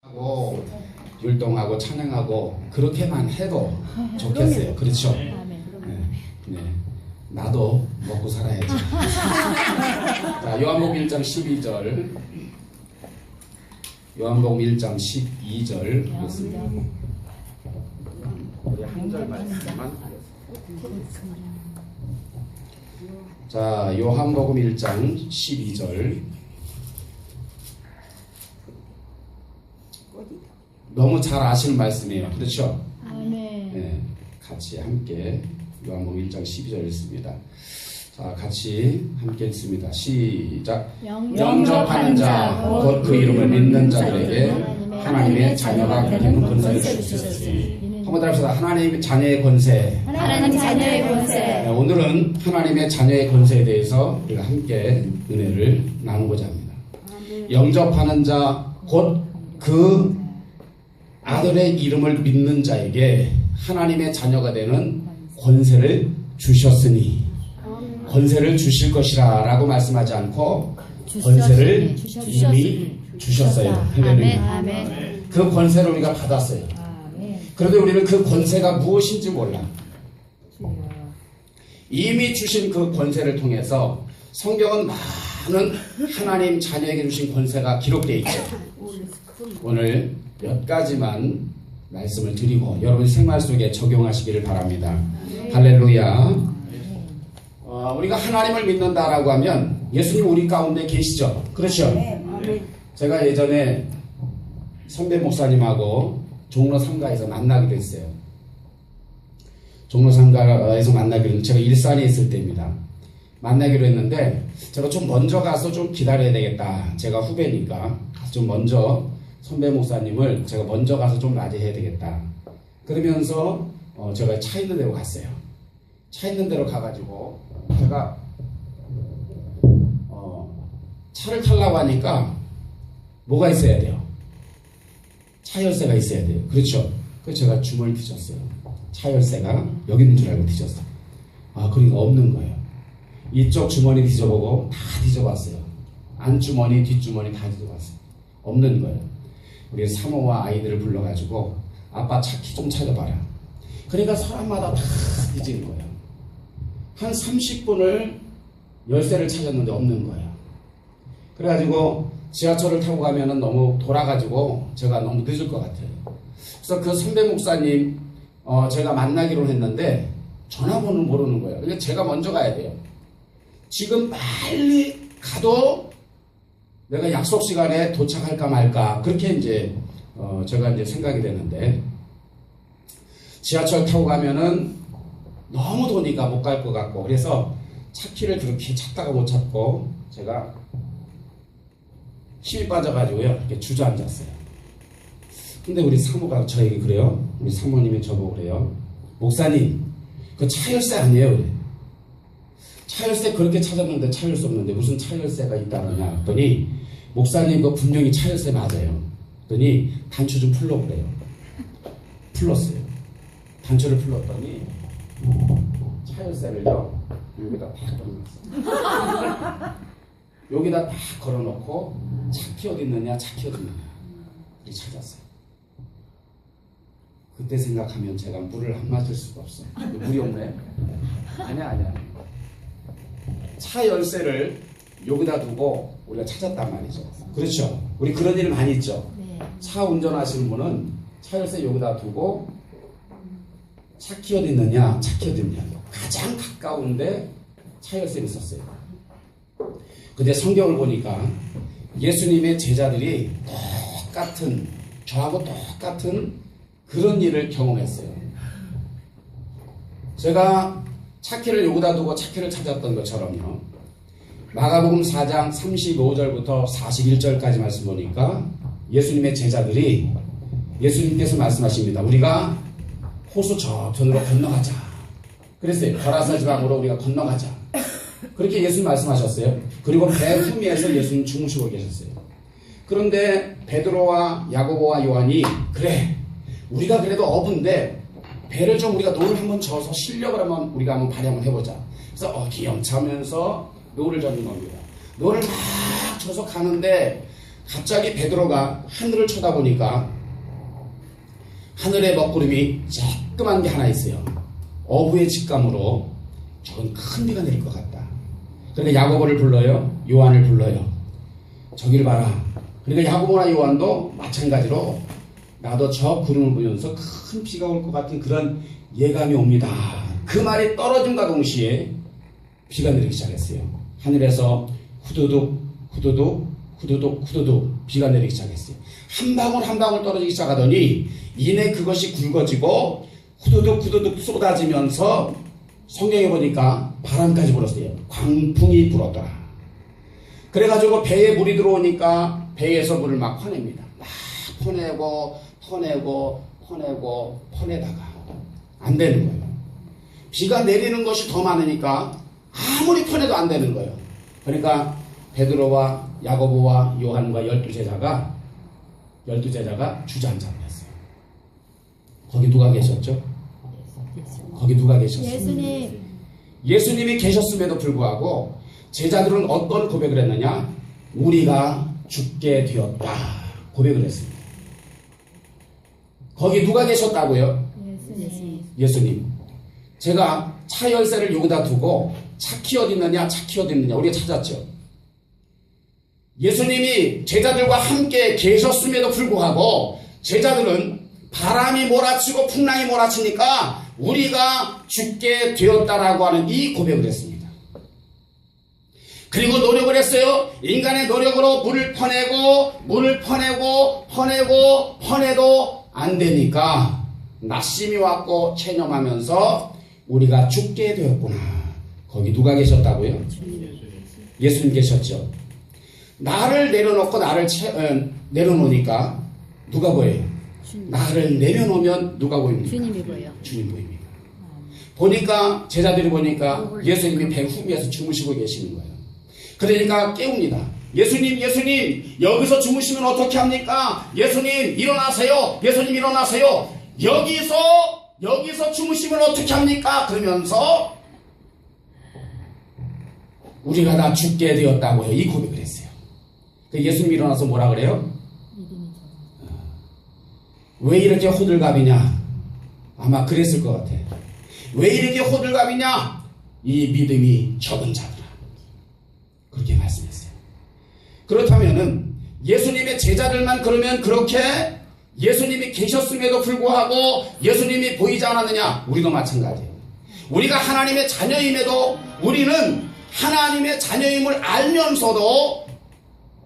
하고 율동하고 찬양하고 그렇게만 해도 좋겠어요. 그렇죠? 네, 네. 나도 먹고 살아야지. 자, 요한복음 1장 12절. 요한복음 1장 12절 말씀. 우리 한 절 말씀만. 자, 요한복음 1장 12절. 너무 잘 아시는 말씀이에요. 그렇죠? 네, 같이 함께 요한복음 1장 12절 읽습니다. 자, 같이 함께 읽습니다. 시작. 영접하는 자, 곧 그 이름을 믿는 자들에게 하나님의 자녀가 되는 권세를 주셨으니. 한번 따라합시다. 하나님의 자녀의 권세. 하나님 자녀의 권세. 네, 오늘은 하나님의 자녀의 권세에 대해서 우리가 함께 은혜를 나누고자 합니다. 영접하는 자, 곧 그 아들의 이름을 믿는 자에게 하나님의 자녀가 되는 권세를 주셨으니, 권세를 주실 것이라 라고 말씀하지 않고 권세를 이미 주셨어요. 할렐루야. 그 권세를 우리가 받았어요. 그런데 우리는 그 권세가 무엇인지 몰라. 이미 주신 그 권세를 통해서 성경은 많은 하나님 자녀에게 주신 권세가 기록되어 있죠. 오늘 몇 가지만 말씀을 드리고 여러분 생활 속에 적용하시기를 바랍니다. 할렐루야. 우리가 하나님을 믿는다라고 하면 예수님 우리 가운데 계시죠. 그렇죠? 제가 예전에 선배 목사님하고 종로 3가에서 만나기로 했어요. 종로 3가에서 만나기로, 제가 일산에 있을 때입니다. 만나기로 했는데 제가 좀 먼저 가서 좀 기다려야 되겠다. 제가 후배니까 좀 먼저 선배 목사님을 제가 먼저 가서 좀 맞이해야 되겠다. 그러면서 제가 차 있는 데로 갔어요. 차 있는 데로 가가지고 제가 차를 타려고 하니까 뭐가 있어야 돼요? 차 열쇠가 있어야 돼요. 그렇죠? 그래서 제가 주머니 뒤졌어요. 차 열쇠가 여기 있는 줄 알고 뒤졌어요. 그러니까 없는 거예요. 이쪽 주머니 뒤져보고 다 뒤져봤어요. 안주머니, 뒷주머니 다 뒤져봤어요. 없는 거예요. 우리 사모와 아이들을 불러가지고 아빠 차 키 좀 찾아봐라. 그러니까 사람마다 다 뒤지는 거예요. 한 30분을 열쇠를 찾았는데 없는 거예요. 그래가지고 지하철을 타고 가면은 너무 돌아가지고 제가 너무 늦을 것 같아요. 그래서 그 선배 목사님 제가 만나기로 했는데 전화번호를 모르는 거예요. 그러니까 제가 먼저 가야 돼요. 지금 빨리 가도 내가 약속 시간에 도착할까 말까 그렇게 이제 제가 이제 생각이 되는데 지하철 타고 가면은 너무 더우니까 못 갈 것 같고 그래서 차키를 그렇게 찾다가 못 찾고 제가 힘이 빠져가지고요 이렇게 주저앉았어요. 근데 우리 사모가 저에게 그래요. 우리 사모님이 저보고 그래요. 목사님 그 차 열쇠 아니에요? 그래. 차 열쇠 그렇게 찾았는데 차 열쇠 없는데 무슨 차 열쇠가 있다느냐 했더니 목사님 그 분명히 차 열쇠 맞아요. 했더니 단추 좀 풀러 그래요. 풀렀어요. 단추를 풀렀더니 차 열쇠를요 여기다 딱 걸어놨어요. 여기다 딱 걸어놓고 차키 어디 있느냐 차키 어디 있느냐 이렇게 찾았어요. 그때 생각하면 제가 물을 안 맞을 수가 없어요. 물이 없네. 아니야. 차 열쇠를 여기다 두고 우리가 찾았단 말이죠. 그렇죠? 우리 그런 일 많이 있죠. 차 운전하시는 분은 차 열쇠 여기다 두고 차키 어디 있느냐 차키 어디 있느냐 가장 가까운데 차 열쇠가 있었어요. 근데 성경을 보니까 예수님의 제자들이 똑같은 저하고 똑같은 그런 일을 경험했어요. 제가 차키를 여기다 두고 차키를 찾았던 것처럼요. 마가복음 4장 35절부터 41절까지 말씀 보니까 예수님의 제자들이 예수님께서 말씀하십니다. 우리가 호수 저편으로 건너가자. 그랬어요. 거라사 지방으로 우리가 건너가자. 그렇게 예수님 말씀하셨어요. 그리고 배 후미에서 예수님 주무시고 계셨어요. 그런데 베드로와 야고보와 요한이 그래 우리가 그래도 어부인데 배를 좀 우리가 노를 한번 져서 실력을 한번 우리가 한번 발휘 해보자. 그래서 어기영차면서 노를 젓는 겁니다. 노를 막 쳐서 가는데 갑자기 베드로가 하늘을 쳐다보니까 하늘의 먹구름이 쬐끄만 게 하나 있어요. 어부의 직감으로 저건 큰 비가 내릴 것 같다. 그러니까 야고보를 불러요. 요한을 불러요. 저기를 봐라. 그러니까 야고보나 요한도 마찬가지로 나도 저 구름을 보면서 큰 비가 올 것 같은 그런 예감이 옵니다. 그 말이 떨어짐과 동시에 비가 내리기 시작했어요. 하늘에서 후두둑 후두둑 후두둑 후두둑 비가 내리기 시작했어요. 한 방울 한 방울 떨어지기 시작하더니 이내 그것이 굵어지고 후두둑 후두둑 쏟아지면서 성경에 보니까 바람까지 불었어요. 광풍이 불었더라. 그래가지고 배에 물이 들어오니까 배에서 물을 막 퍼냅니다. 막 퍼내다가 안 되는 거예요. 비가 내리는 것이 더 많으니까 아무리 퍼내도 안 되는 거예요. 그러니까 베드로와 야고보와 요한과 12제자가 주저앉아 버렸어요. 거기 누가 계셨죠? 거기 누가 계셨어요? 예수님. 예수님이 계셨음에도 불구하고 제자들은 어떤 고백을 했느냐? 우리가 죽게 되었다 고백을 했습니다. 거기 누가 계셨다고요? 예수님. 예수님. 제가 차 열쇠를 여기다 두고 차키 어디 있느냐 우리가 찾았죠. 예수님이 제자들과 함께 계셨음에도 불구하고 제자들은 바람이 몰아치고 풍랑이 몰아치니까 우리가 죽게 되었다라고 하는 이 고백을 했습니다. 그리고 노력을 했어요. 인간의 노력으로 물을 퍼내도 안 되니까 낙심이 왔고 체념하면서 우리가 죽게 되었구나. 거기 누가 계셨다고요? 예수님 계셨죠. 나를 내려놓고 내려놓으니까 누가 보여요? 나를 내려놓으면 누가 보입니까? 주님이 보여요. 주님 보입니다. 보니까 제자들이 보니까 예수님이 배 후비에서 주무시고 계시는 거예요. 그러니까 깨웁니다. 예수님 여기서 주무시면 어떻게 합니까? 예수님 일어나세요. 여기서 주무시면 어떻게 합니까? 그러면서 우리가 다 죽게 되었다고 해요. 이 고백을 했어요. 예수님이 일어나서 뭐라 그래요? 왜 이렇게 호들갑이냐? 아마 그랬을 것 같아. 왜 이렇게 호들갑이냐? 이 믿음이 적은 자들아. 그렇게 말씀했어요. 그렇다면은 예수님의 제자들만 그러면 그렇게 예수님이 계셨음에도 불구하고 예수님이 보이지 않았느냐? 우리도 마찬가지예요. 우리가 하나님의 자녀임에도 우리는 하나님의 자녀임을 알면서도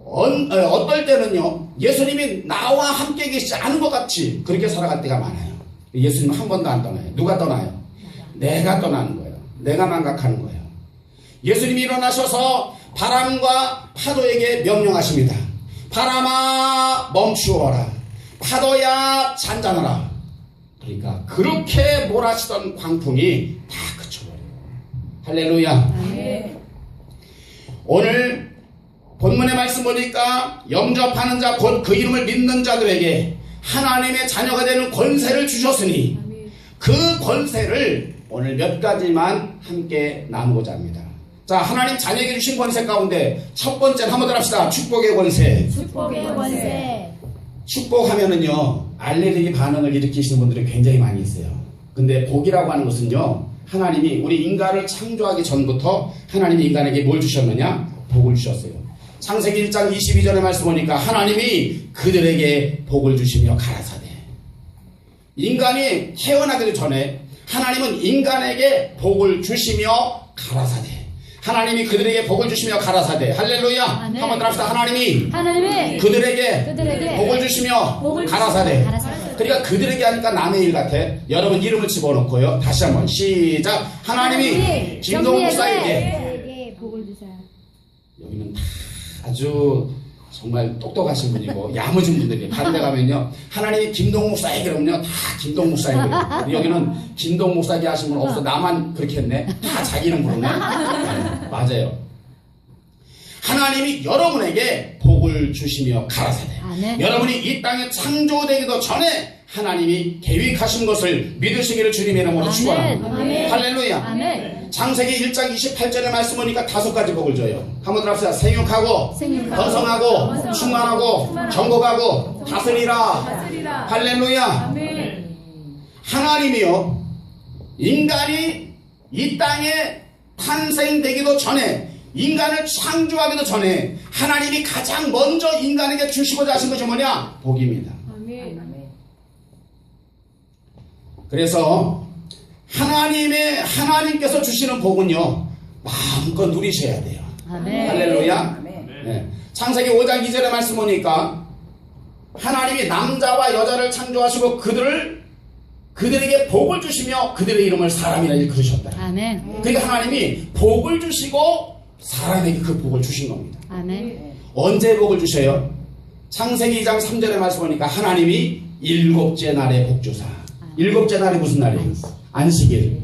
어떨 때는요 예수님이 나와 함께 계시지 않은 것 같이 그렇게 살아갈 때가 많아요. 예수님은 한 번도 안 떠나요. 누가 떠나요? 내가 떠나는 거예요. 내가 망각하는 거예요. 예수님이 일어나셔서 바람과 파도에게 명령하십니다. 바람아 멈추어라. 파도야 잔잔하라. 그러니까 그렇게 몰아치던 광풍이 다 그쳐버려요. 할렐루야. 네. 오늘 본문의 말씀 보니까 영접하는 자 곧 그 이름을 믿는 자들에게 하나님의 자녀가 되는 권세를 주셨으니 그 권세를 오늘 몇 가지만 함께 나누고자 합니다. 자, 하나님 자녀에게 주신 권세 가운데 첫 번째는 한번 더 합시다. 축복의 권세. 축복의 권세. 축복하면은요 알레르기 반응을 일으키시는 분들이 굉장히 많이 있어요. 근데 복이라고 하는 것은요 하나님이 우리 인간을 창조하기 전부터 하나님이 인간에게 뭘 주셨느냐? 복을 주셨어요. 창세기 1장 22절의 말씀 보니까 하나님이 그들에게 복을 주시며 가라사대. 인간이 태어나기도 전에 하나님은 인간에게 복을 주시며 가라사대. 하나님이 그들에게 복을 주시며 가라사대. 할렐루야. 아멘. 한번 더 합시다. 하나님이 그들에게 복을 주시며 가라사대. 그러니까 그들에게 하니까 남의 일 같아. 여러분 이름을 집어넣고요. 다시 한번 시작. 하나님이 김동욱 목사에게 복을 주세요. 여기는 다 아주 정말 똑똑하신 분이고 야무진 분들이 다른 데 가면요 하나님이 김동욱 목사에게 그러면요 다 김동욱 목사에게. 여기는 김동욱 목사에게 하신 분 없어. 나만 그렇게 했네. 다 자기 이름 부르네. 네, 맞아요. 하나님이 여러분에게 복을 주시며 가라사대. 아멘. 여러분이 이 땅에 창조되기도 전에 하나님이 계획하신 것을 믿으시기를 주님의 이름으로 축원합니다. 아멘. 할렐루야. 아멘. 창세기 1장 28절의 말씀 보니까 5가지 복을 줘요. 한번 들합시다. 생육하고 번성하고 충만하고 정복하고 다스리라. 할렐루야. 아멘. 하나님이요, 인간이 이 땅에 탄생되기도 전에, 인간을 창조하기도 전에 하나님이 가장 먼저 인간에게 주시고자 하신 것이 뭐냐? 복입니다. 아멘. 그래서 하나님께서 주시는 복은요, 마음껏 누리셔야 돼요. 아멘. 할렐루야. 네. 창세기 5장 2절의 말씀 보니까 하나님이 남자와 여자를 창조하시고 그들에게 복을 주시며 그들의 이름을 사람이라 일컬으셨다. 아멘. 그러니까 하나님이 복을 주시고 사람에게 그 복을 주신 겁니다. 아멘. 언제 복을 주셔요? 창세기 2장 3절의 말씀 보니까 하나님이 7째 날에 복 주사. 7째 날이 무슨 날이에요? 안식일.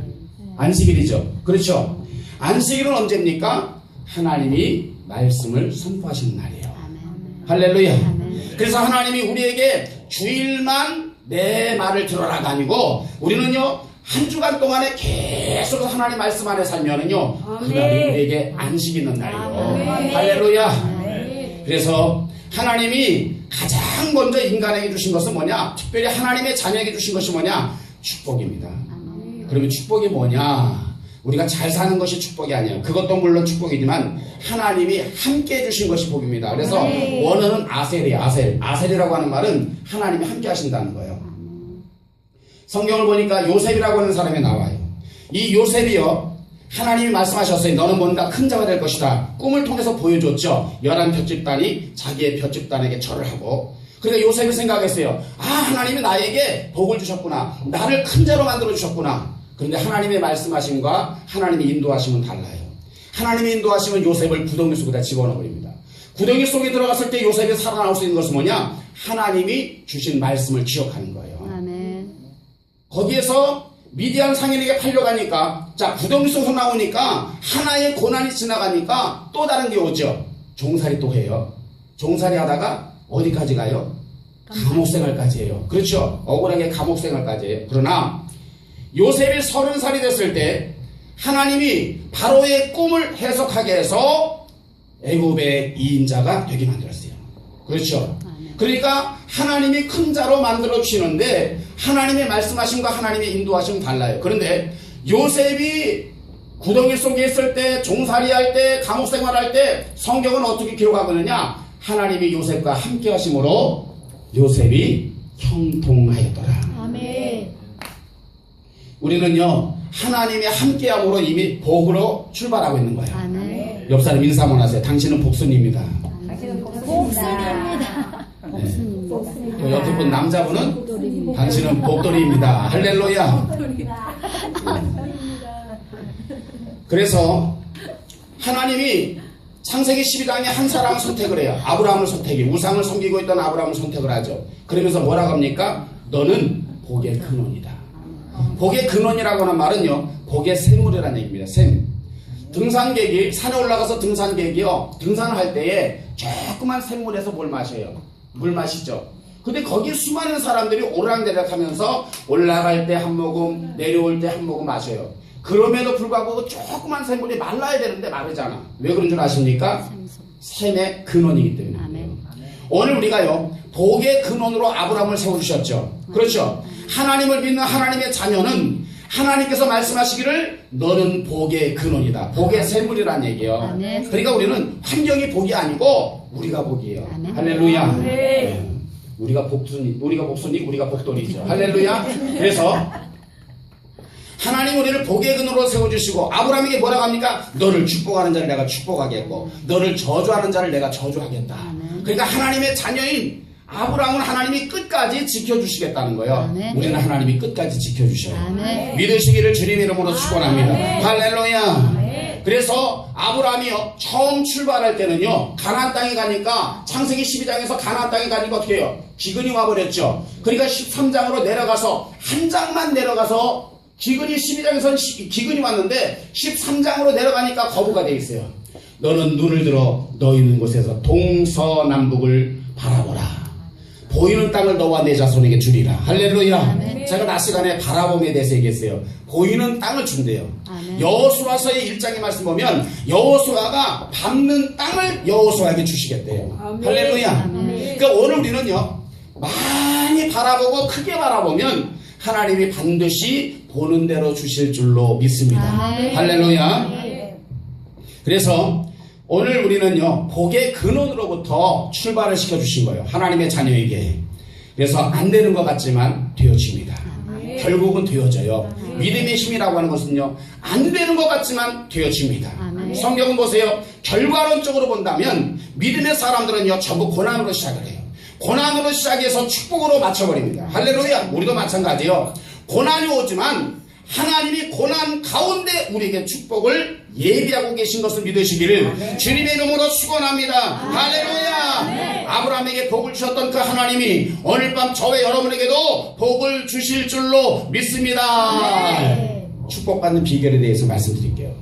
안식일이죠. 그렇죠? 안식일은 언제입니까? 하나님이 말씀을 선포하시는 날이에요. 아멘. 할렐루야. 아멘. 그래서 하나님이 우리에게 주일만 내 말을 들어라가 아니고 우리는요, 한 주간 동안에 계속 하나님 말씀 안에 살면은요, 그날이 우리에게 안식 있는 날이에요. 아멘. 할렐루야. 그래서 하나님이 가장 먼저 인간에게 주신 것은 뭐냐? 특별히 하나님의 자녀에게 주신 것이 뭐냐? 축복입니다. 그러면 축복이 뭐냐? 우리가 잘 사는 것이 축복이 아니에요. 그것도 물론 축복이지만 하나님이 함께 해주신 것이 복입니다. 그래서 원어는 아셀이에요. 아셀이라고 하는 말은 하나님이 함께 하신다는 거예요. 성경을 보니까 요셉이라고 하는 사람이 나와요. 이 요셉이요, 하나님이 말씀하셨어요. 너는 뭔가 큰 자가 될 것이다. 꿈을 통해서 보여줬죠. 11볏집단이 자기의 볏집단에게 절을 하고, 그러니까 요셉이 생각했어요. 아, 하나님이 나에게 복을 주셨구나. 나를 큰 자로 만들어 주셨구나. 그런데 하나님의 말씀하심과 하나님의 인도하심은 달라요. 하나님의 인도하심은 요셉을 구덩이 속에다 집어넣어버립니다. 구덩이 속에 들어갔을 때 요셉이 살아나올 수 있는 것은 뭐냐? 하나님이 주신 말씀을 기억하는 거예요. 아멘. 거기에서 미디안 상인에게 팔려가니까, 자, 구덩이 속에서 나오니까 하나의 고난이 지나가니까 또 다른 게 오죠. 종살이 또 해요. 종살이 하다가 어디까지 가요? 감옥 생활까지 해요. 그렇죠. 억울하게 감옥 생활까지 해요. 그러나 요셉이 30살이 됐을 때 하나님이 바로의 꿈을 해석하게 해서 애굽의 2인자가 되게 만들었어요. 그렇죠. 그러니까 하나님이 큰 자로 만들어 주시는데 하나님의 말씀하심과 하나님의 인도하심은 달라요. 그런데 요셉이 구덩이 속에 있을 때, 종살이 할 때, 감옥 생활할 때 성경은 어떻게 기록하고 있느냐? 하나님이 요셉과 함께 하심으로 요셉이 형통하였더라. 아멘. 우리는요, 하나님이 함께함으로 이미 복으로 출발하고 있는 거예요. 아멘. 옆 사람 인사 한번 하세요. 당신은 복순입니다. 복순입니다. 복순입니다. 옆에 분 남자분은 당신은 복돌이입니다. 할렐루야. 그래서 하나님이 창세기 12장에 한 사람을 선택을 해요. 아브라함을 선택해. 우상을 섬기고 있던 아브라함을 선택을 하죠. 그러면서 뭐라고 합니까? 너는 복의 근원이다. 복의 근원이라고 하는 말은요, 복의 샘물이라는 얘기입니다. 샘. 등산객이 산에 올라가서 등산객이요, 등산을 할 때에 조그만 샘물에서 뭘 마셔요? 물 마시죠. 근데 거기 수많은 사람들이 오르락내리락 하면서 올라갈 때 한 모금, 내려올 때 한 모금 마셔요. 그럼에도 불구하고 조그만 샘물이 말라야 되는데 마르잖아. 왜 그런 줄 아십니까? 샘의 근원이기 때문에. 아멘. 오늘 우리가요, 복의 근원으로 아브라함을 세워주셨죠. 그렇죠. 하나님을 믿는 하나님의 자녀는 하나님께서 말씀하시기를 너는 복의 근원이다. 복의 샘물이란 얘기예요. 아멘. 그러니까 우리는 환경이 복이 아니고 우리가 복이에요. 아멘. 할렐루야. 네. 우리가 복순이, 우리가 복돌이죠. 할렐루야. 그래서 하나님 우리를 복의 근원으로 세워주시고 아브라함에게 뭐라고 합니까? 너를 축복하는 자를 내가 축복하겠고 너를 저주하는 자를 내가 저주하겠다. 그러니까 하나님의 자녀인 아브라함은 하나님이 끝까지 지켜주시겠다는 거예요. 아멘. 우리는 하나님이 끝까지 지켜주셔요. 아멘. 믿으시기를 주님 이름으로 축원합니다. 할렐루야. 그래서 아브라함이요, 처음 출발할 때는요, 가나안 땅에 가니까 창세기 12장에서 가나안 땅에 가니까 어떻게 해요? 기근이 와버렸죠. 그러니까 13장으로 내려가서 한 장만 내려가서 기근이 12장에서는 기근이 왔는데 13장으로 내려가니까 거부가 돼 있어요. 너는 눈을 들어 너 있는 곳에서 동서남북을 바라보라. 보이는 땅을 너와 내 자손에게 주리라. 할렐루야. 아멘. 제가 낮 시간에 바라봄에 대해서 얘기했어요. 보이는 땅을 준대요. 아멘. 여호수아서의 1장의 말씀 보면 여호수아가 밟는 땅을 여호수아에게 주시겠대요. 아멘. 할렐루야. 아멘. 그러니까 오늘 우리는요, 많이 바라보고 크게 바라보면 하나님이 반드시 보는 대로 주실 줄로 믿습니다. 아멘. 할렐루야. 네. 그래서 오늘 우리는요, 복의 근원으로부터 출발을 시켜주신 거예요. 하나님의 자녀에게. 그래서 안 되는 것 같지만 되어집니다. 결국은 되어져요. 믿음의 힘이라고 하는 것은요, 안 되는 것 같지만 되어집니다. 아멘. 성경은 보세요. 결과론적으로 본다면 믿음의 사람들은요, 전부 고난으로 시작을 해요. 고난으로 시작해서 축복으로 맞춰버립니다. 할렐루야. 우리도 마찬가지요. 고난이 오지만 하나님이 고난 가운데 우리에게 축복을 예비하고 계신 것을 믿으시기를 주님의 이름으로 축원합니다. 할렐루야. 아브라함에게 복을 주셨던 그 하나님이 오늘 밤 저와 여러분에게도 복을 주실 줄로 믿습니다. 축복받는 비결에 대해서 말씀드릴게요.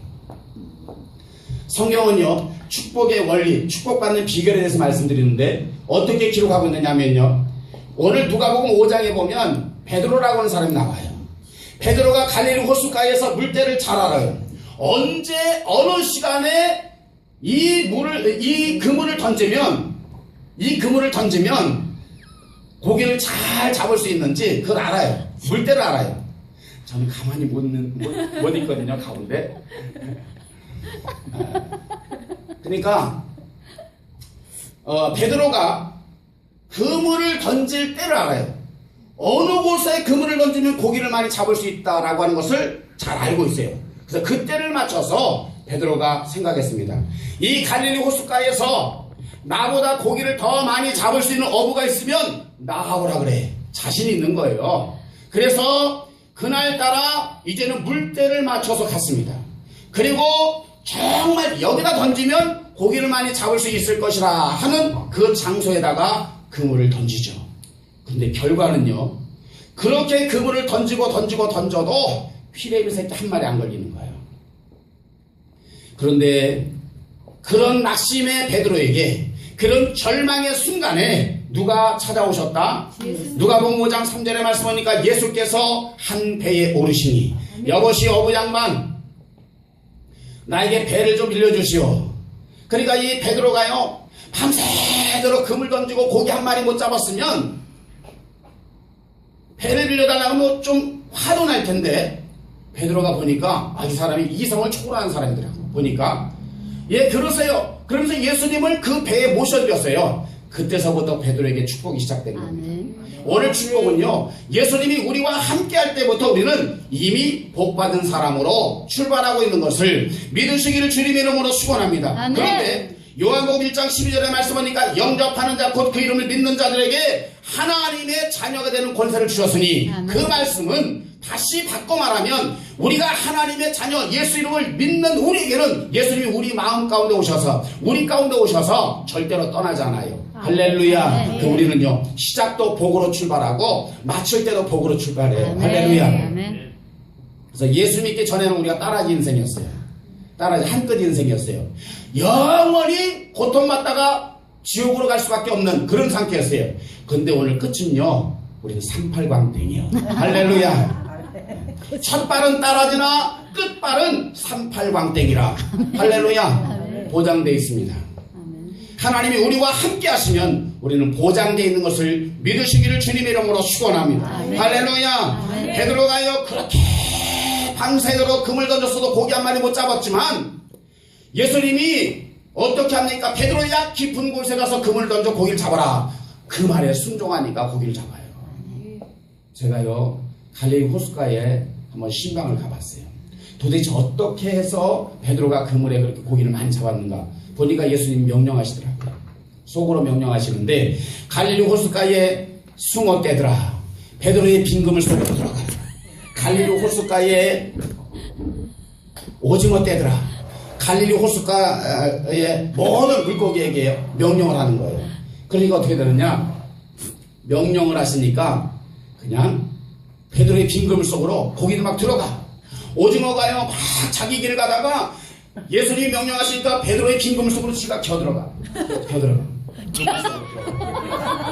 성경은요, 축복의 원리, 축복받는 비결에 대해서 말씀드리는데 어떻게 기록하고 있느냐면요, 오늘 누가복음 5장에 보면 베드로라고 하는 사람이 나와요. 베드로가 갈릴리 호숫가에서 물때를 잘 알아요. 언제 어느 시간에 이 그물을 던지면 고기를 잘 잡을 수 있는지 그걸 알아요. 물때를 알아요. 저는 가만히 못 있거든요, 가운데. 그러니까 베드로가 그물을 던질 때를 알아요. 어느 곳에 그물을 던지면 고기를 많이 잡을 수 있다라고 하는 것을 잘 알고 있어요. 그래서 그 때를 맞춰서 베드로가 생각했습니다. 이 갈릴리 호숫가에서 나보다 고기를 더 많이 잡을 수 있는 어부가 있으면 나오라 그래. 자신 있는 거예요. 그래서 그날따라 이제는 물때를 맞춰서 갔습니다. 그리고 정말 여기다 던지면 고기를 많이 잡을 수 있을 것이라 하는 그 장소에다가 그물을 던지죠. 근데 결과는요, 그렇게 그물을 던져도 피레미 새끼 한 마리 안 걸리는 거예요. 그런데 그런 낙심의 베드로에게 그런 절망의 순간에 누가 찾아오셨다? 누가복음 5장 3절의 말씀 보니까 예수께서 한 배에 오르시니 여보시 어부 양반 나에게 배를 좀 빌려주시오. 그러니까 이 베드로가요, 밤새도록 그물 던지고 고기 한 마리 못 잡았으면 배를 빌려달라고 하면 좀 화도 날 텐데, 베드로가 보니까 이 사람이 이성을 초월하는 사람이더라고. 보니까 예, 그러세요. 그러면서 예수님을 그 배에 모셔드렸어요. 그때서부터 베드로에게 축복이 시작된 겁니다. 오늘 축복은요, 예수님이 우리와 함께 할 때부터 우리는 이미 복받은 사람으로 출발하고 있는 것을 믿으시기를 주님의 이름으로 축원합니다. 아멘. 그런데 요한복음 1장 12절에 말씀하니까 영접하는 자 곧 그 이름을 믿는 자들에게 하나님의 자녀가 되는 권세를 주셨으니, 아멘. 그 말씀은 다시 바꿔 말하면 우리가 하나님의 자녀 예수 이름을 믿는 우리에게는 예수님이 우리 마음 가운데 오셔서 우리 가운데 오셔서 절대로 떠나지 않아요. 할렐루야. 네. 그 우리는요, 시작도 복으로 출발하고 마칠 때도 복으로 출발해요. 할렐루야. 아멘. 그래서 예수 믿기 전에는 우리가 따라지 인생이었어요. 따라지 한끗 인생이었어요. 영원히 고통받다가 지옥으로 갈 수밖에 없는 그런 상태였어요. 근데 오늘 끝은요, 우리는 삼팔광땡이요. 할렐루야. 첫 발은 따라지나 끝 발은 삼팔광땡이라. 할렐루야. 보장되어 있습니다. 하나님이 우리와 함께 하시면 우리는 보장되어 있는 것을 믿으시기를 주님의 이름으로 축원합니다. 할렐루야. 베드로가요, 그렇게 밤새도록 금을 던졌어도 고기 한 마리 못 잡았지만 예수님이 어떻게 합니까? 베드로야, 깊은 곳에 가서 금을 던져 고기를 잡아라. 그 말에 순종하니까 고기를 잡아요. 제가요, 갈릴리 호숫가에 한번 신방을 가봤어요. 도대체 어떻게 해서 베드로가 그물에 그렇게 고기를 많이 잡았는가 보니까 예수님이 명령하시더라고요. 속으로 명령하시는데, 갈릴리 호숫가에 숭어 떼더라. 베드로의 빈 그물 속으로 들어가. 갈릴리 호숫가에 오징어 떼더라. 갈릴리 호숫가의 모든 물고기에게 명령을 하는 거예요. 그러니까 어떻게 되느냐, 명령을 하시니까 그냥 베드로의 빈 그물 속으로 고기도 막 들어가. 오징어가요, 막 자기 길을 가다가 예수님이 명령하시니까 베드로의 빈 그물 속으로 지가 겨들어가.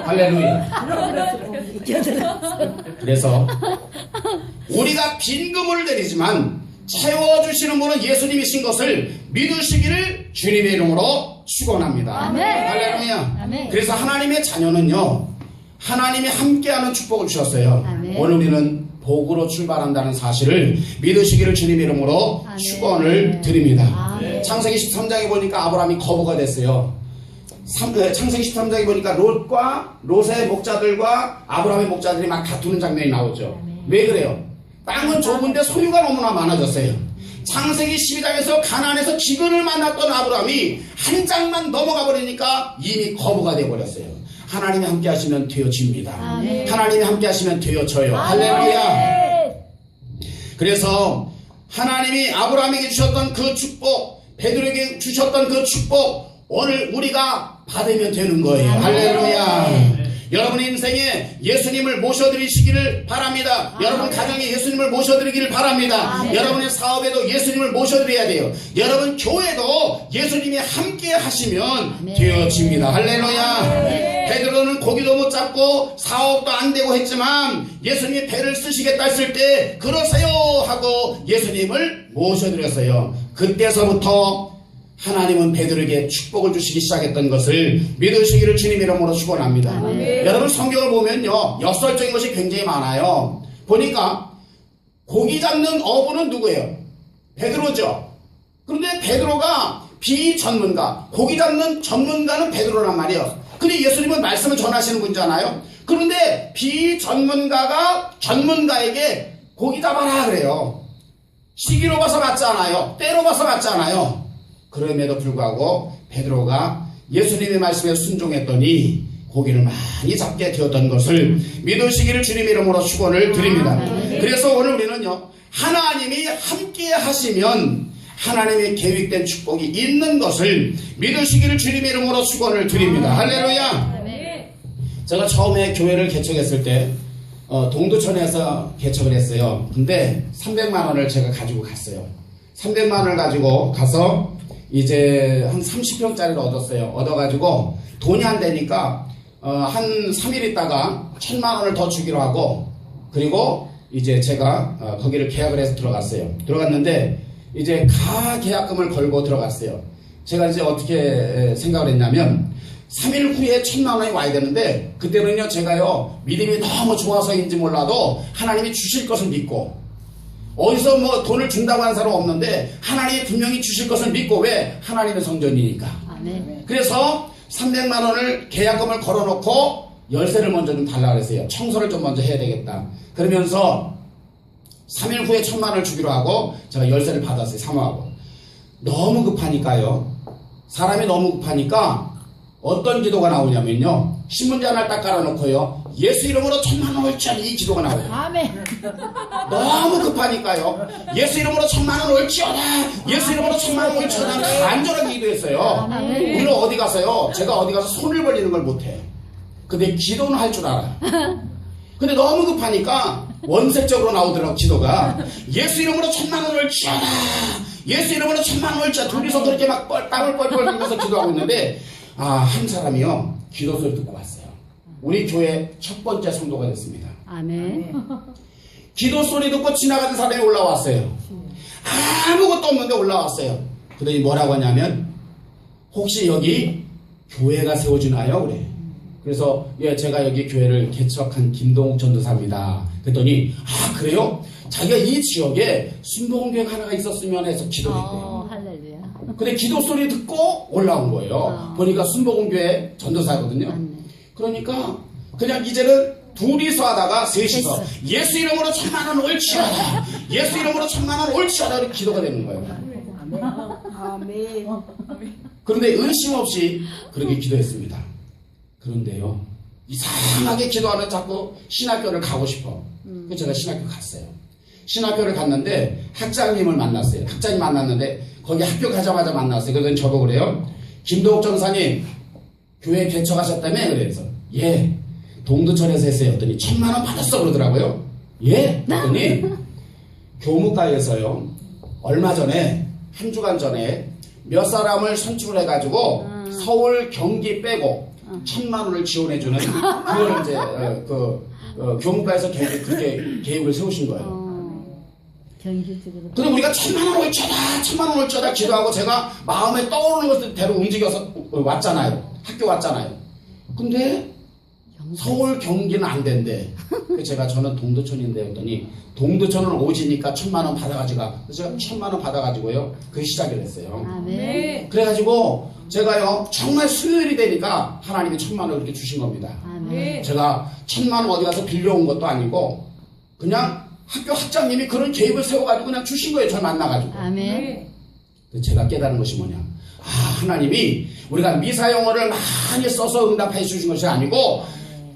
할렐루야. 그래서 우리가 빈금을 내리지만 채워주시는 분은 예수님이신 것을 믿으시기를 주님의 이름으로 축원합니다. 아멘. 할렐루야. 아멘. 그래서 하나님의 자녀는요, 하나님이 함께하는 축복을 주셨어요. 아멘. 오늘 우리는 복으로 출발한다는 사실을 믿으시기를 주님의 이름으로 아멘. 축원을 드립니다. 아멘. 창세기 13장에 보니까 아브라함이 거부가 됐어요. 창세기 13장에 보니까 롯의 목자들과 아브라함의 목자들이 막 다투는 장면이 나오죠. 왜 그래요? 땅은 좁은데 소유가 너무나 많아졌어요. 창세기 12장에서 가나안에서 기근을 만났던 아브라함이 한 장만 넘어가 버리니까 이미 거부가 되어버렸어요. 하나님이 함께 하시면 되어집니다. 아멘. 하나님이 함께 하시면 되어져요. 할렐루야. 그래서 하나님이 아브라함에게 주셨던 그 축복, 베드로에게 주셨던 그 축복, 오늘 우리가 받으면 되는 거예요. 할렐루야. 여러분 인생에 예수님을 모셔드리시기를 바랍니다. 여러분 가정에 예수님을 모셔드리기를 바랍니다. 여러분의 사업에도 예수님을 모셔드려야 돼요. 여러분 교회도 예수님이 함께 하시면 되어집니다. 할렐루야. 베드로는 고기도 못 잡고 사업도 안 되고 했지만 예수님이 배를 쓰시겠다 했을 때 그러세요 하고 예수님을 모셔드렸어요. 그때서부터 하나님은 베드로에게 축복을 주시기 시작했던 것을 믿으시기를 주님 이름으로 축원합니다. 여러분 성경을 보면요, 역설적인 것이 굉장히 많아요. 보니까 고기 잡는 어부는 누구예요? 베드로죠. 그런데 베드로가 비전문가, 고기 잡는 전문가는 베드로란 말이에요. 근데 예수님은 말씀을 전하시는 분이잖아요. 그런데 비전문가가 전문가에게 고기 잡아라 그래요. 시기로 봐서 맞지 않아요. 때로 봐서 맞지 않아요. 그럼에도 불구하고 베드로가 예수님의 말씀에 순종했더니 고기를 많이 잡게 되었던 것을 믿으시기를 주님 이름으로 축원을 드립니다. 그래서 오늘 우리는요, 하나님이 함께 하시면 하나님의 계획된 축복이 있는 것을 믿으시기를 주님 이름으로 축원을 드립니다. 할렐루야. 제가 처음에 교회를 개척했을 때 동두천에서 개척을 했어요. 근데 300만 원을 제가 가지고 갔어요. 300만 원을 가지고 가서 이제 한 30평짜리를 얻었어요. 얻어가지고 돈이 안 되니까 한 3일 있다가 1000만 원을 더 주기로 하고, 그리고 이제 제가 거기를 계약을 해서 들어갔어요. 들어갔는데 이제 계약금을 걸고 들어갔어요. 제가 이제 어떻게 생각을 했냐면 3일 후에 1000만 원이 와야 되는데, 그때는요 제가요 믿음이 너무 좋아서인지 몰라도 하나님이 주실 것을 믿고, 어디서 뭐 돈을 준다고 하는 사람 없는데 하나님이 분명히 주실 것을 믿고, 왜? 하나님의 성전이니까. 아멘. 그래서 300만 원을 계약금을 걸어놓고 열쇠를 먼저 좀 달라 그랬어요. 청소를 좀 먼저 해야 되겠다. 그러면서 3일 후에 1000만 원을 주기로 하고 제가 열쇠를 받았어요. 사모하고. 너무 급하니까요. 사람이 너무 급하니까 어떤 기도가 나오냐면요, 신문지 하나를 딱 깔아놓고요, 예수 이름으로 1000만 원 올지어다, 이 기도가 나와요. 아멘. 너무 급하니까요, 예수 이름으로 1000만 원 올지어다, 예수 이름으로 1000만 원 올지어다 간절하게 기도했어요. 아멘. 우리는 어디 가서요, 제가 어디 가서 손을 벌리는 걸 못해. 근데 기도는 할 줄 알아요. 근데 너무 급하니까 원색적으로 나오더라고 기도가. 예수 이름으로 1000만 원 올지어다, 예수 이름으로 1000만 원 올지어다. 둘이서 그렇게 막 땀을 뻘뻘 흘리면서 기도하고 있는데, 한 사람이요 기도 소리 듣고 왔어요. 우리 교회 첫 번째 성도가 됐습니다. 아멘. 기도 소리 듣고 지나가는 사람이 올라왔어요. 아무것도 없는데 올라왔어요. 그러더니 뭐라고 하냐면, 혹시 여기 교회가 세워지나요? 그래. 그래서 예, 제가 여기 교회를 개척한 김동욱 전도사입니다. 그랬더니 그래요? 자기가 이 지역에 순복음교회가 하나가 있었으면 해서 기도했대요. 할렐루야. 근데 기도 소리 듣고 올라온 거예요. 보니까 순복음교회 전도사거든요. 맞네. 그러니까 그냥 이제는 둘이서 하다가 셋이서 예수 이름으로 1000만 원 올지어다, 예수 이름으로 1000만 원 올지어다, 이렇게 기도가 되는 거예요. 아멘. 그런데 의심 없이 그렇게 기도했습니다. 그런데요, 이상하게 기도하면 자꾸 신학교를 가고 싶어. 그래서 제가 신학교 갔어요. 신학교를 갔는데 학장님을 만났어요. 학장님 만났는데 거기 학교 가자마자 만났어요. 그러더니 저보고 그래요, 김동욱 전사님 교회 개척하셨다며? 그래서 예, 동두천에서 했어요. 했더니 1000만 원 받았어 그러더라고요. 예? 그랬더니 교무과에서요 얼마 전에, 한 주간 전에 몇 사람을 선출을 해가지고 서울 경기 빼고 1,000만 원을 지원해주는 그거를 이제 교무과에서 그렇게 계획을 세우신 거예요. 정기적으로. 그럼 우리가 1,000만 원을 쳐다 1,000만 원을 쳐다 기도하고 제가 마음에 떠오르는 것대로 움직여서 왔잖아요. 학교 왔잖아요. 근데 서울 경기는 안 된대. 그래서 저는 동두천인데 했더니 동두천은 오지니까 1,000만 원 받아가지고 그래서 제가 1,000만 원 받아가지고요. 그게 시작이 됐어요. 아멘. 그래가지고 제가요 정말 수요일이 되니까 하나님이 1,000만 원을 이렇게 주신 겁니다. 아멘. 제가 1,000만 원 어디 가서 빌려온 것도 아니고 그냥 학교 학장님이 그런 계획을 세워가지고 그냥 주신 거예요. 저를 만나가지고. 아멘. 제가 깨달은 것이 뭐냐. 하나님이 우리가 미사용어를 많이 써서 응답해 주신 것이 아니고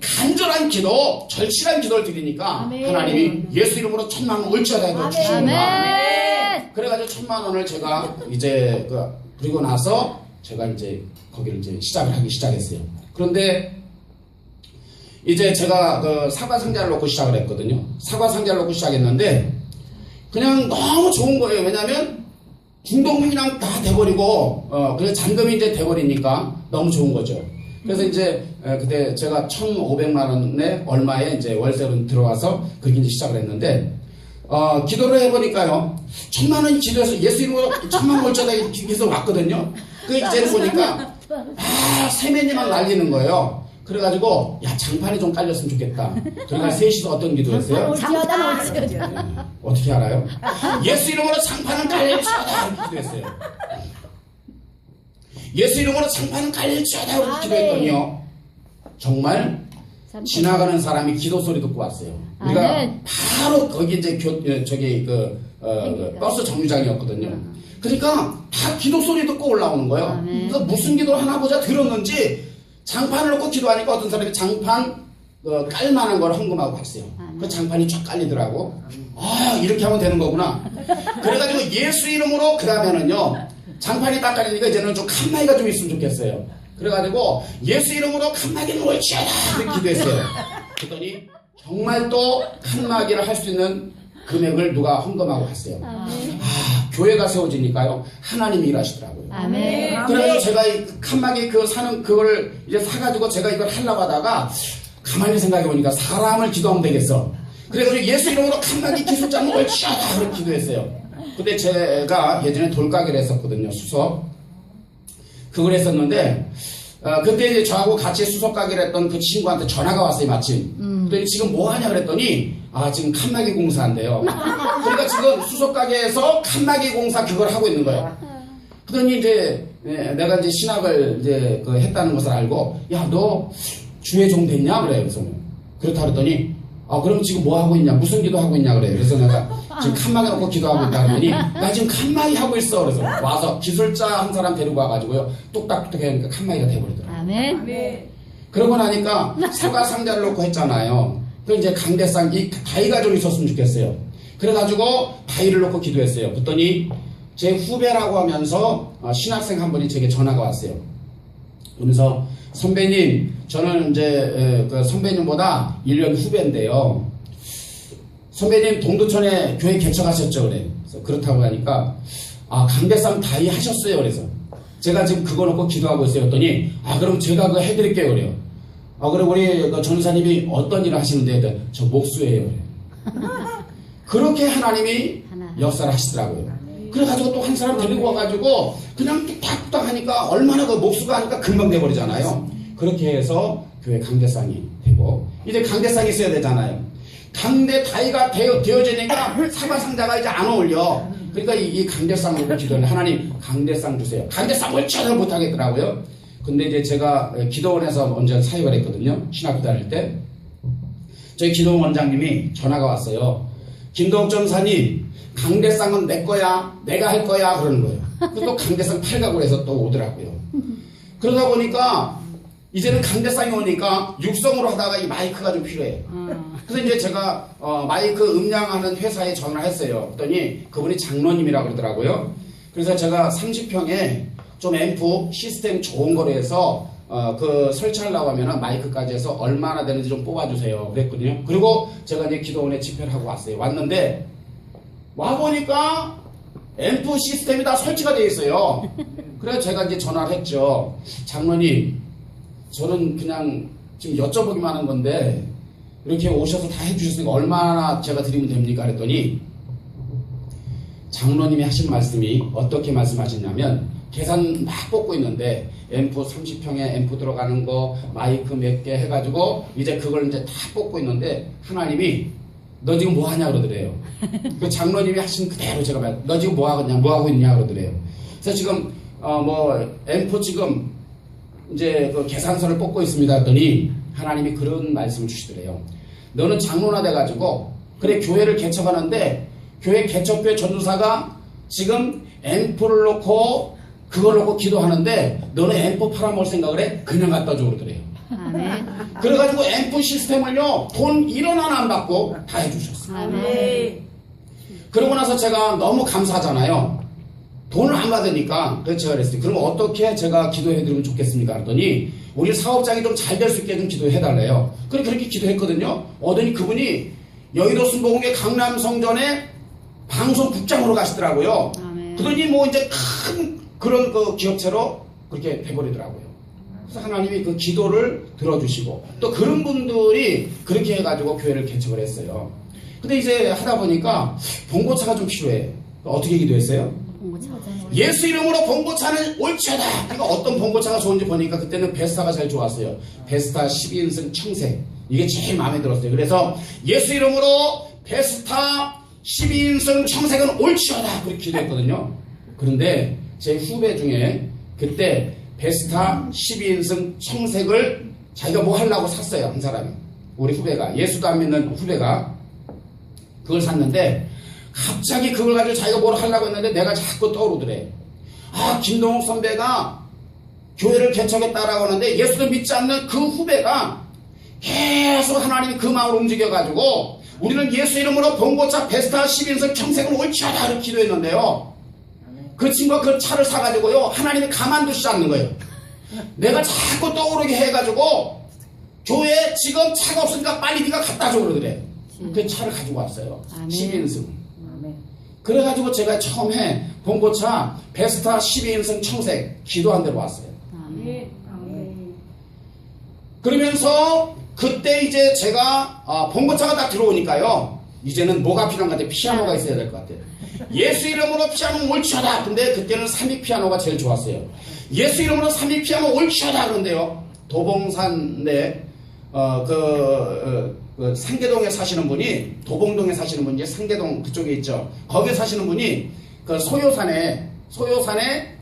간절한 기도, 절실한 기도를 드리니까 아멘. 하나님이 예수 이름으로 1,000만 원 올지어다 주시는구나. 아멘. 그래가지고 1,000만 원을 제가 이제 그리고 나서 제가 이제 거기를 이제 시작을 하기 시작했어요. 그런데 이제 제가 사과 상자를 놓고 시작을 했거든요. 사과 상자를 놓고 시작했는데 그냥 너무 좋은 거예요. 왜냐하면 중동민이랑 다 돼버리고 그래서 잔금이 이제 돼버리니까 너무 좋은 거죠. 그래서 이제 그때 제가 1,500만 원에 얼마에 이제 월세로 들어와서 그렇게 이제 시작을 했는데 기도를 해보니까요 1,000만 원이 기도해서 예수 이름으로 1,000만 원 월자다 계속 왔거든요. 그 이제는 보니까 세면이 막 날리는 거예요. 그래가지고 야 장판이 좀 깔렸으면 좋겠다. 그러니까 셋이서 어떤 기도했어요? 어떻게 알아요? 예수 이름으로 장판은 깔릴지어다 이렇게 기도했어요. 예수 이름으로 장판은 깔릴지어다 이렇게 기도했더니요 정말 지나가는 사람이 기도 소리 듣고 왔어요. 우리가 바로 거기 이제 버스 정류장이었거든요. 그러니까 다 기도 소리 듣고 올라오는 거예요. 그래서 무슨 기도 하나 보자 들었는지 장판을 놓고 기도하니까 어떤 사람이 장판 깔만한 걸 헌금하고 갔어요. 그 장판이 쫙 깔리더라고. 이렇게 하면 되는 거구나. 그래가지고 예수 이름으로 그 다음에는요 장판이 딱 깔리니까 이제는 좀 칸막이가 좀 있으면 좋겠어요. 그래가지고 예수 이름으로 칸막이는 올지어다 이렇게 기도했어요. 그랬더니 정말 또 칸막이를 할 수 있는 금액을 누가 헌금하고 갔어요. 교회가 세워지니까요 하나님이 일하시더라고요. 아멘. 그래서 제가 이 칸막이 사는 그걸 이제 사가지고 제가 이걸 하려고 하다가 가만히 생각해 보니까 사람을 기도하면 되겠어. 그래가지고 예수 이름으로 칸막이 기술자는 올지어다 그렇게 기도했어요. 근데 제가 예전에 돌가게를 했었거든요. 수석 그걸 했었는데 그때 이제 저하고 같이 수석 가게를 했던 그 친구한테 전화가 왔어요. 마침. 그랬더니 지금 뭐 하냐 그랬더니 지금 칸막이 공사한대요. 그러니까 지금 수석 가게에서 칸막이 공사 그걸 하고 있는 거예요. 그러더니 이제 내가 이제 신학을 이제 했다는 것을 알고 야 너 주의 종 됐냐 그래요. 그래서 그렇다 그랬더니 그럼 지금 뭐 하고 있냐 무슨 기도 하고 있냐 그래요. 그래서 내가 지금 칸막이 놓고 기도하고 있다 그러더니 나 지금 칸막이 하고 있어. 그래서 와서 기술자 한 사람 데리고 와가지고요 뚝딱뚝딱 하니까 칸막이가 돼버리더라고요. 아멘. 그러고 나니까 사과 상자를 놓고 했잖아요. 그 이제 강대상 이 다이가 좀 있었으면 좋겠어요. 그래가지고 다이를 놓고 기도했어요. 그랬더니 제 후배라고 하면서 신학생 한 분이 제게 전화가 왔어요. 그러면서 선배님 저는 이제 그 선배님보다 1년 후배인데요. 선배님 동두천에 교회 개척하셨죠? 그래. 그래서 그렇다고 하니까 강대상 다이 하셨어요. 그래서 제가 지금 그거 놓고 기도하고 있어요. 그랬더니 그럼 제가 그거 해드릴게요. 그래요. 그래 우리 그 전사님이 어떤 일을 하시는데 저 목수예요. 그래. 그렇게 하나님이 역사를 하시더라고요. 그래가지고 또 한 사람 데리고 와가지고 그냥 뚝딱뚝딱 하니까 얼마나 그 목수가 하니까 금방 돼버리잖아요. 그렇게 해서 교회 강대상이 되고 이제 강대상이 있어야 되잖아요. 강대 다이가 되어지니까 사과상자가 이제 안 어울려. 그러니까 이 강대상으로 기도를 하나님 강대상 주세요. 강대상을 전혀 못하겠더라고요. 근데 이제 제가 기도원에서 먼저 사역을 했거든요. 신학교 다닐 때 저희 기도원 원장님이 전화가 왔어요. 김동욱 전사님 강대상은 내 거야 내가 할 거야 그러는 거예요. 그래서 또 강대상 팔각으로 해서 또 오더라고요. 그러다 보니까 이제는 강대상이 오니까 육성으로 하다가 이 마이크가 좀 필요해요. 그래서 이제 제가 마이크 음량하는 회사에 전화를 했어요. 그랬더니 그분이 장로님이라고 그러더라고요. 그래서 제가 30평에 좀 앰프 시스템 좋은 거로 해서 그 설치하려고 하면 마이크까지 해서 얼마나 되는지 좀 뽑아주세요 그랬거든요. 그리고 제가 이제 기도원에 집회를 하고 왔어요. 왔는데 와보니까 앰프 시스템이 다 설치가 되어 있어요. 그래서 제가 이제 전화를 했죠. 장로님 저는 그냥 지금 여쭤보기만 하는 건데 이렇게 오셔서 다 해주셨으니까 얼마나 제가 드리면 됩니까? 그랬더니 장로님이 하신 말씀이 어떻게 말씀하셨냐면 계산 막 뽑고 있는데 앰프 30평에 앰프 들어가는 거 마이크 몇 개 해가지고 이제 그걸 이제 다 뽑고 있는데 하나님이 너 지금 뭐 하냐 그러더래요. 그 장로님이 하신 그대로 제가 말, 너 지금 뭐 하고 있냐 그러더래요. 그래서 지금 앰프 지금 이제 그 계산서를 뽑고 있습니다 했더니 하나님이 그런 말씀을 주시더래요. 너는 장로나 돼가지고 그래 교회를 개척하는데 교회 개척교회 전도사가 지금 앰프를 놓고 그걸 놓고 기도하는데 너는 앰프 팔아먹을 생각을 해? 그냥 갖다 줘 그러더래요. 아멘. 그래가지고 앰프 시스템을요 돈 1원 하나 안 받고 다 해주셨어요. 아멘. 그러고 나서 제가 너무 감사하잖아요. 돈을 안 받으니까. 그래서 제가 그랬어요. 그럼 어떻게 제가 기도해드리면 좋겠습니까? 그랬더니 우리 사업장이 좀 잘 될 수 있게 좀 기도해달래요. 그렇게 기도했거든요. 어더니 그분이 여의도 순복음의 강남성전에 방송국장으로 가시더라고요. 아멘. 그러더니 뭐 이제 큰 그런 그 기업체로 그렇게 돼버리더라고요. 그래서 하나님이 그 기도를 들어주시고 또 그런 분들이 그렇게 해가지고 교회를 개척을 했어요. 근데 이제 하다 보니까 봉고차가 좀 필요해. 어떻게 기도했어요? 예수 이름으로 봉고차는 옳지어다. 그러니까 어떤 봉고차가 좋은지 보니까 그때는 베스타가 제일 좋았어요. 베스타 12인승 청색. 이게 제일 마음에 들었어요. 그래서 예수 이름으로 베스타 12인승 청색은 옳지어다. 그렇게 기도했거든요. 그런데 제 후배 중에 그때 베스타 12인승 청색을 자기가 뭐 하려고 샀어요. 한 사람이. 우리 후배가. 예수도 안 믿는 후배가 그걸 샀는데 갑자기 그걸 가지고 자기가 뭘 하려고 했는데 내가 자꾸 떠오르더래. 아, 김동욱 선배가 교회를 개척했다라고 하는데 예수도 믿지 않는 그 후배가 계속 하나님이 그 마음을 움직여가지고 우리는 예수 이름으로 봉고차 베스타 12인승 청색은 옳지어다 이렇게 기도했는데요. 그 친구가 그 차를 사가지고요 하나님이 가만두시지 않는 거예요. 내가 자꾸 떠오르게 해가지고 교회에 지금 차가 없으니까 빨리 네가 갖다 줘 그러더래. 그 차를 가지고 왔어요. 12인승. 그래가지고 제가 처음에 봉고차 베스타 12인승 청색 기도한 대로 왔어요. 아멘. 그러면서 그때 이제 제가 봉고차가 딱 들어오니까요 이제는 뭐가 필요한 것 같아요? 피아노가 있어야 될 것 같아요. 예수 이름으로 피아노 옳지어다. 근데 그때는 3위 피아노가 제일 좋았어요. 예수 이름으로 3위 피아노 옳지어다. 그런데요 도봉산에 그 상계동에 사시는 분이 도봉동에 사시는 분이 상계동 그쪽에 있죠. 거기에 사시는 분이 그 소요산에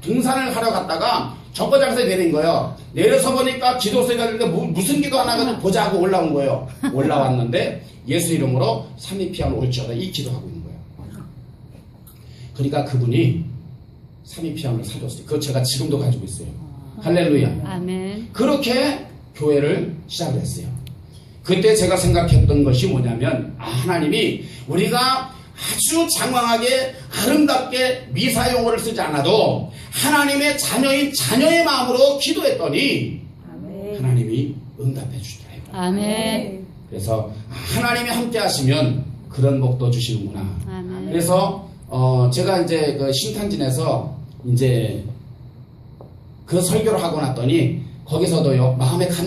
등산을 하러 갔다가 정거장에서 내린 거예요. 내려서 보니까 기도 소리가 들리는데 무슨 기도 하나 보자 하고 올라온 거예요. 올라왔는데 예수 이름으로 3위 피아노 옳지어다 이 기도하고 있는 거예요. 그러니까 그분이 3위 피아노를 사줬어요. 그거 제가 지금도 가지고 있어요. 할렐루야. 아멘. 그렇게 교회를 시작을 했어요. 그때 제가 생각했던 것이 뭐냐면 하나님이 우리가 아주 장황하게 아름답게 미사용어를 쓰지 않아도 하나님의 자녀인 자녀의 마음으로 기도했더니 하나님이 응답해 주시더라고요. 아멘. 그래서 하나님이 함께 하시면 그런 복도 주시는구나. 아멘. 그래서 제가 이제 그 신탄진에서 이제 그 설교를 하고 났더니 거기서도요 마음에 감동